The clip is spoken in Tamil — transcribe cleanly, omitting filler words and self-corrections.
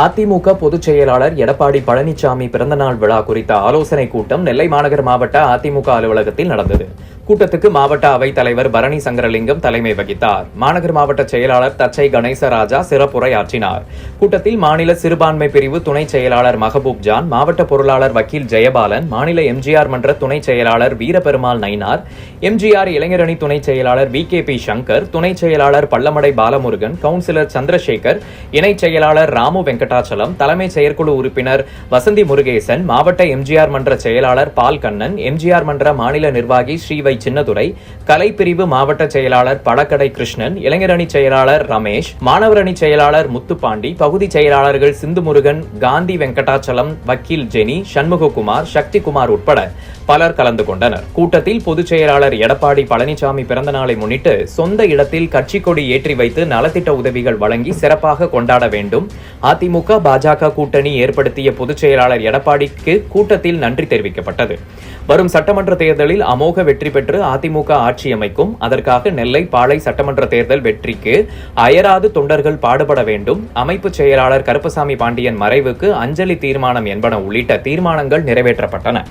அதிமுக பொதுச் செயலாளர் எடப்பாடி பழனிசாமி பிறந்தநாள் விழா குறித்த ஆலோசனைக் கூட்டம் நெல்லை மாநகர மாவட்ட அதிமுக அலுவலகத்தில் நடந்தது. கூட்டத்துக்கு மாவட்ட அவைத் தலைவர் பரணி சங்கரலிங்கம் தலைமை வகித்தார். மாநகர மாவட்ட செயலாளர் தச்சை கணேசராஜா சிறப்புரையாற்றினார். கூட்டத்தில் மாநில சிறுபான்மை பிரிவு துணை செயலாளர் மஹபூப் ஜான், மாவட்ட பொருளாளர் வக்கீல் ஜெயபாலன், மாநில எம்ஜிஆர் மன்ற துணை செயலாளர் வீரபெருமாள் நயினார், எம்ஜிஆர் இளைஞரணி துணை செயலாளர் VKP சங்கர், துணை செயலாளர் பள்ளமடை பாலமுருகன், கவுன்சிலர் சந்திரசேகர், இணைச் செயலாளர் ராமு வெங்கடாச்சலம், தலைமை செயற்குழு உறுப்பினர் வசந்தி முருகேசன், மாவட்ட எம்ஜிஆர் மன்ற செயலாளர் பால் கண்ணன், எம்ஜிஆர் மன்ற மாநில நிர்வாகி ஸ்ரீவை சின்னதுரை, கலைப்பிரிவு மாவட்ட செயலாளர் பழக்கடை கிருஷ்ணன், இளைஞரணி செயலாளர் ரமேஷ், மாணவரணி செயலாளர் முத்துப்பாண்டி, பகுதி செயலாளர்கள் சிந்துமுருகன், காந்தி வெங்கடாச்சலம், வக்கீல் ஜெனி, சண்முககுமார், சக்திகுமார் உட்பட பலர் கலந்து கொண்டனர். கூட்டத்தில் பொதுச் செயலாளர் எடப்பாடி பழனிசாமி பிறந்த நாளை முன்னிட்டு சொந்த இடத்தில் கட்சி கொடி ஏற்றி வைத்து நலத்திட்ட உதவிகள் வழங்கி சிறப்பாக கொண்டாட வேண்டும். அதிமுக பாஜக கூட்டணி ஏற்படுத்திய பொதுச் செயலாளர் எடப்பாடிக்கு கூட்டத்தில் நன்றி தெரிவிக்கப்பட்டது. வரும் சட்டமன்ற தேர்தலில் அமோக வெற்றி பெற்று அதிமுக ஆட்சி அமைக்கும். அதற்காக நெல்லை பாளை சட்டமன்ற தேர்தல் வெற்றிக்கு அயராது தொண்டர்கள் பாடுபட வேண்டும். அமைப்பு செயலாளர் கருப்பசாமி பாண்டியன் மறைவுக்கு அஞ்சலி தீர்மானம் என்பன உள்ளிட்ட தீர்மானங்கள் நிறைவேற்றப்பட்டன.